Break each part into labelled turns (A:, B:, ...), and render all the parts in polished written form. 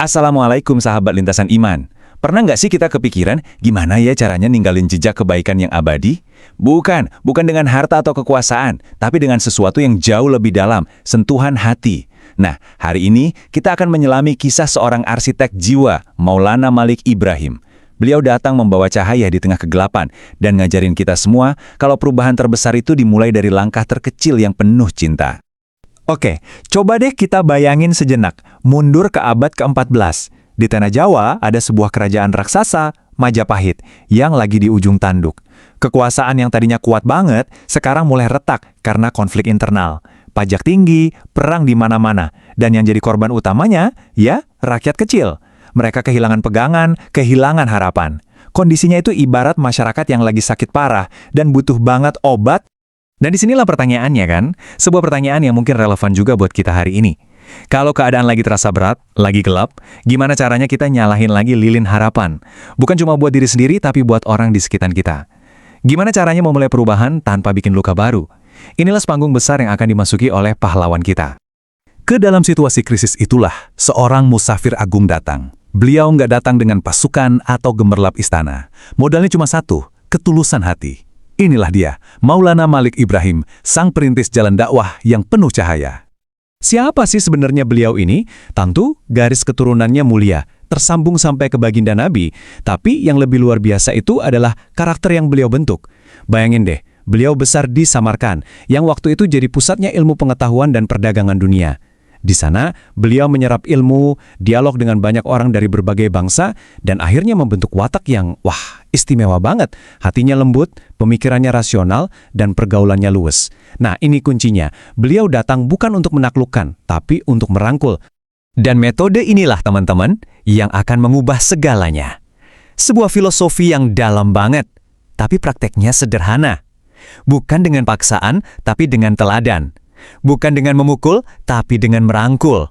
A: Assalamualaikum sahabat lintasan iman. Pernah nggak sih kita kepikiran gimana ya caranya ninggalin jejak kebaikan yang abadi? Bukan dengan harta atau kekuasaan, tapi dengan sesuatu yang jauh lebih dalam, sentuhan hati. Nah, hari ini kita akan menyelami kisah seorang arsitek jiwa, Maulana Malik Ibrahim. Beliau datang membawa cahaya di tengah kegelapan dan ngajarin kita semua kalau perubahan terbesar itu dimulai dari langkah terkecil yang penuh cinta.
B: Oke, coba deh kita bayangin sejenak, mundur ke abad ke-14. Di tanah Jawa ada sebuah kerajaan raksasa, Majapahit, yang lagi di ujung tanduk. Kekuasaan yang tadinya kuat banget, sekarang mulai retak karena konflik internal. Pajak tinggi, perang di mana-mana, dan yang jadi korban utamanya, ya, rakyat kecil. Mereka kehilangan pegangan, kehilangan harapan. Kondisinya itu ibarat masyarakat yang lagi sakit parah dan butuh banget obat. Dan disinilah pertanyaannya kan, sebuah pertanyaan yang mungkin relevan juga buat kita hari ini. Kalau keadaan lagi terasa berat, lagi gelap, gimana caranya kita nyalahin lagi lilin harapan? Bukan cuma buat diri sendiri, tapi buat orang di sekitar kita. Gimana caranya memulai perubahan tanpa bikin luka baru? Inilah panggung besar yang akan dimasuki oleh pahlawan kita.
C: Ke dalam situasi krisis itulah, seorang musafir agung datang. Beliau nggak datang dengan pasukan atau gemerlap istana. Modalnya cuma satu, ketulusan hati. Inilah dia, Maulana Malik Ibrahim, sang perintis jalan dakwah yang penuh cahaya.
B: Siapa sih sebenarnya beliau ini? Tentu garis keturunannya mulia, tersambung sampai ke baginda Nabi. Tapi yang lebih luar biasa itu adalah karakter yang beliau bentuk. Bayangin deh, beliau besar di Samarkand, yang waktu itu jadi pusatnya ilmu pengetahuan dan perdagangan dunia. Di sana, beliau menyerap ilmu, dialog dengan banyak orang dari berbagai bangsa, dan akhirnya membentuk watak yang, istimewa banget. Hatinya lembut, pemikirannya rasional, dan pergaulannya luwes. Nah, ini kuncinya. Beliau datang bukan untuk menaklukkan, tapi untuk merangkul. Dan metode inilah, teman-teman, yang akan mengubah segalanya. Sebuah filosofi yang dalam banget, tapi prakteknya sederhana. Bukan dengan paksaan, tapi dengan teladan. Bukan dengan memukul, tapi dengan merangkul.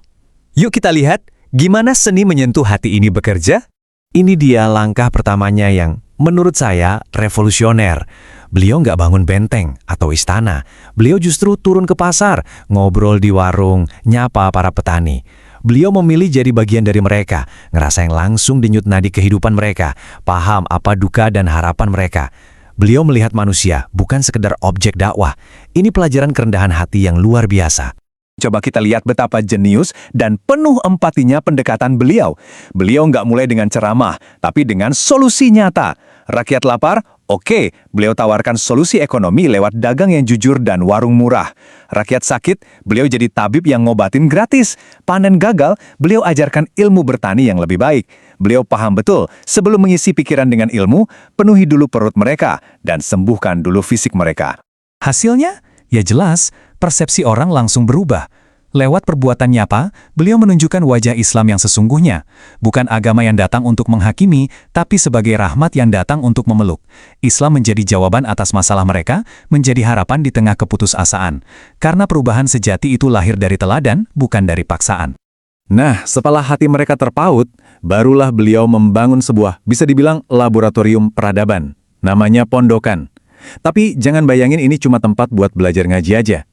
B: Yuk kita lihat gimana seni menyentuh hati ini bekerja. Ini dia langkah pertamanya yang menurut saya revolusioner. Beliau nggak bangun benteng atau istana. Beliau justru turun ke pasar, ngobrol di warung, nyapa para petani. Beliau memilih jadi bagian dari mereka, ngerasain langsung denyut nadi kehidupan mereka, paham apa duka dan harapan mereka. Beliau melihat manusia, bukan sekedar objek dakwah. Ini pelajaran kerendahan hati yang luar biasa. Coba kita lihat betapa jenius dan penuh empatinya pendekatan beliau. Beliau nggak mulai dengan ceramah, tapi dengan solusi nyata. Rakyat lapar? Oke, beliau tawarkan solusi ekonomi lewat dagang yang jujur dan warung murah. Rakyat sakit? Beliau jadi tabib yang ngobatin gratis. Panen gagal? Beliau ajarkan ilmu bertani yang lebih baik. Beliau paham betul, sebelum mengisi pikiran dengan ilmu, penuhi dulu perut mereka dan sembuhkan dulu fisik mereka. Hasilnya? Ya jelas, persepsi orang langsung berubah. Lewat perbuatan nyata, beliau menunjukkan wajah Islam yang sesungguhnya. Bukan agama yang datang untuk menghakimi, tapi sebagai rahmat yang datang untuk memeluk. Islam menjadi jawaban atas masalah mereka, menjadi harapan di tengah keputusasaan. Karena perubahan sejati itu lahir dari teladan, bukan dari paksaan.
C: Nah, setelah hati mereka terpaut, barulah beliau membangun sebuah, bisa dibilang laboratorium peradaban. Namanya Pondokan. Tapi jangan bayangin ini cuma tempat buat belajar ngaji aja.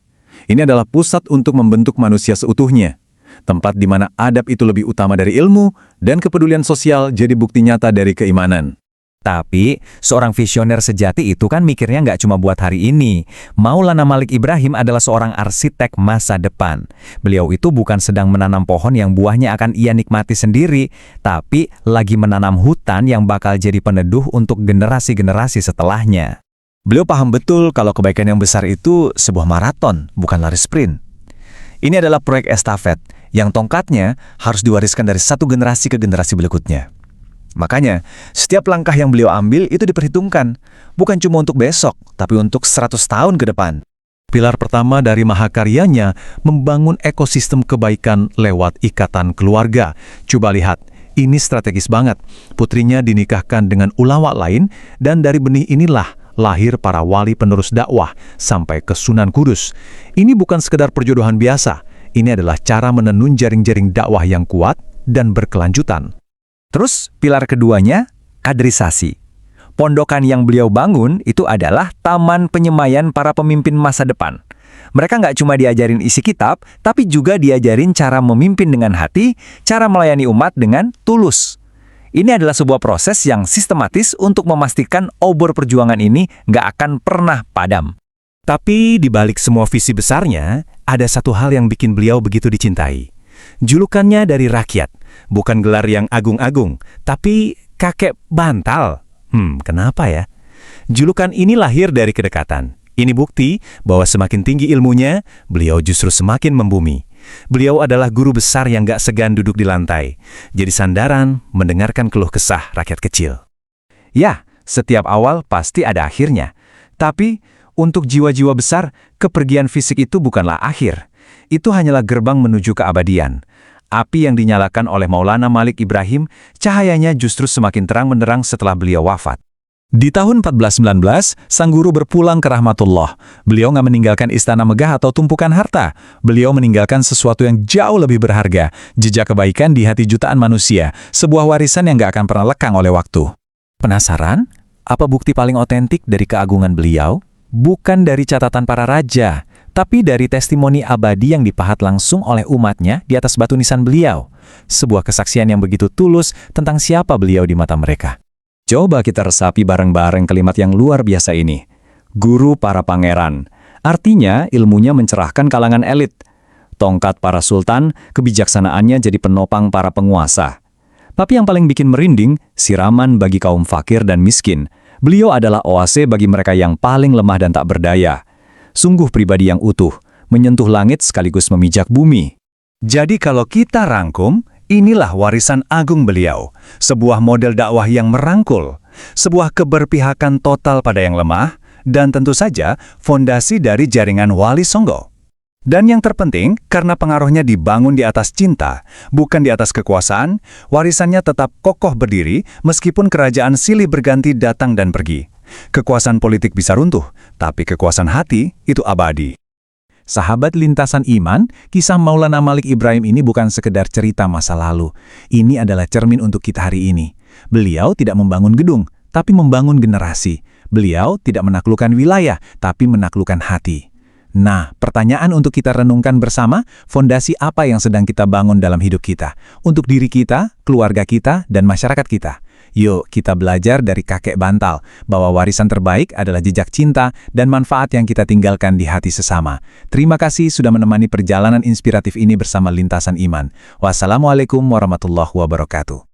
C: Ini adalah pusat untuk membentuk manusia seutuhnya. Tempat di mana adab itu lebih utama dari ilmu, dan kepedulian sosial jadi bukti nyata dari keimanan.
B: Tapi, seorang visioner sejati itu kan mikirnya nggak cuma buat hari ini. Maulana Malik Ibrahim adalah seorang arsitek masa depan. Beliau itu bukan sedang menanam pohon yang buahnya akan ia nikmati sendiri, tapi lagi menanam hutan yang bakal jadi peneduh untuk generasi-generasi setelahnya. Beliau paham betul kalau kebaikan yang besar itu sebuah maraton, bukan lari sprint. Ini adalah proyek estafet, yang tongkatnya harus diwariskan dari satu generasi ke generasi berikutnya. Makanya, setiap langkah yang beliau ambil itu diperhitungkan, bukan cuma untuk besok, tapi untuk 100 tahun ke depan.
C: Pilar pertama dari mahakaryanya membangun ekosistem kebaikan lewat ikatan keluarga. Coba lihat, ini strategis banget. Putrinya dinikahkan dengan ulama lain, dan dari benih inilah lahir para wali penerus dakwah sampai ke Sunan Kudus. Ini bukan sekedar perjodohan biasa. Ini adalah cara menenun jaring-jaring dakwah yang kuat dan berkelanjutan.
B: Terus, pilar keduanya, kaderisasi. Pondokan yang beliau bangun itu adalah taman penyemayan para pemimpin masa depan.
D: Mereka nggak cuma diajarin isi kitab, tapi juga diajarin cara memimpin dengan hati, cara melayani umat dengan tulus. Ini adalah sebuah proses yang sistematis untuk memastikan obor perjuangan ini nggak akan pernah padam.
B: Tapi di balik semua visi besarnya, ada satu hal yang bikin beliau begitu dicintai. Julukannya dari rakyat, bukan gelar yang agung-agung, tapi kakek bantal. Kenapa ya? Julukan ini lahir dari kedekatan. Ini bukti bahwa semakin tinggi ilmunya, beliau justru semakin membumi. Beliau adalah guru besar yang gak segan duduk di lantai, jadi sandaran mendengarkan keluh kesah rakyat kecil.
D: Ya, setiap awal pasti ada akhirnya. Tapi, untuk jiwa-jiwa besar, kepergian fisik itu bukanlah akhir. Itu hanyalah gerbang menuju keabadian. Api yang dinyalakan oleh Maulana Malik Ibrahim, cahayanya justru semakin terang benderang setelah beliau wafat.
A: Di tahun 1419, sang guru berpulang ke rahmatullah. Beliau nggak meninggalkan istana megah atau tumpukan harta. Beliau meninggalkan sesuatu yang jauh lebih berharga, jejak kebaikan di hati jutaan manusia, sebuah warisan yang nggak akan pernah lekang oleh waktu.
D: Penasaran? Apa bukti paling otentik dari keagungan beliau? Bukan dari catatan para raja, tapi dari testimoni abadi yang dipahat langsung oleh umatnya di atas batu nisan beliau. Sebuah kesaksian yang begitu tulus tentang siapa beliau di mata mereka.
A: Coba kita resapi bareng-bareng kalimat yang luar biasa ini. Guru para pangeran. Artinya ilmunya mencerahkan kalangan elit. Tongkat para sultan, kebijaksanaannya jadi penopang para penguasa. Tapi yang paling bikin merinding, siraman bagi kaum fakir dan miskin. Beliau adalah oase bagi mereka yang paling lemah dan tak berdaya. Sungguh pribadi yang utuh, menyentuh langit sekaligus memijak bumi. Jadi kalau kita rangkum, inilah warisan agung beliau, sebuah model dakwah yang merangkul, sebuah keberpihakan total pada yang lemah, dan tentu saja fondasi dari jaringan Wali Songo. Dan yang terpenting, karena pengaruhnya dibangun di atas cinta, bukan di atas kekuasaan, warisannya tetap kokoh berdiri meskipun kerajaan silih berganti datang dan pergi. Kekuasaan politik bisa runtuh, tapi kekuasaan hati itu abadi. Sahabat lintasan iman, kisah Maulana Malik Ibrahim ini bukan sekedar cerita masa lalu. Ini adalah cermin untuk kita hari ini. Beliau tidak membangun gedung, tapi membangun generasi. Beliau tidak menaklukkan wilayah, tapi menaklukkan hati. Nah, pertanyaan untuk kita renungkan bersama, fondasi apa yang sedang kita bangun dalam hidup kita? Untuk diri kita, keluarga kita, dan masyarakat kita. Yuk, kita belajar dari kakek bantal, bahwa warisan terbaik adalah jejak cinta dan manfaat yang kita tinggalkan di hati sesama. Terima kasih sudah menemani perjalanan inspiratif ini bersama Lintasan Iman. Wassalamualaikum warahmatullahi wabarakatuh.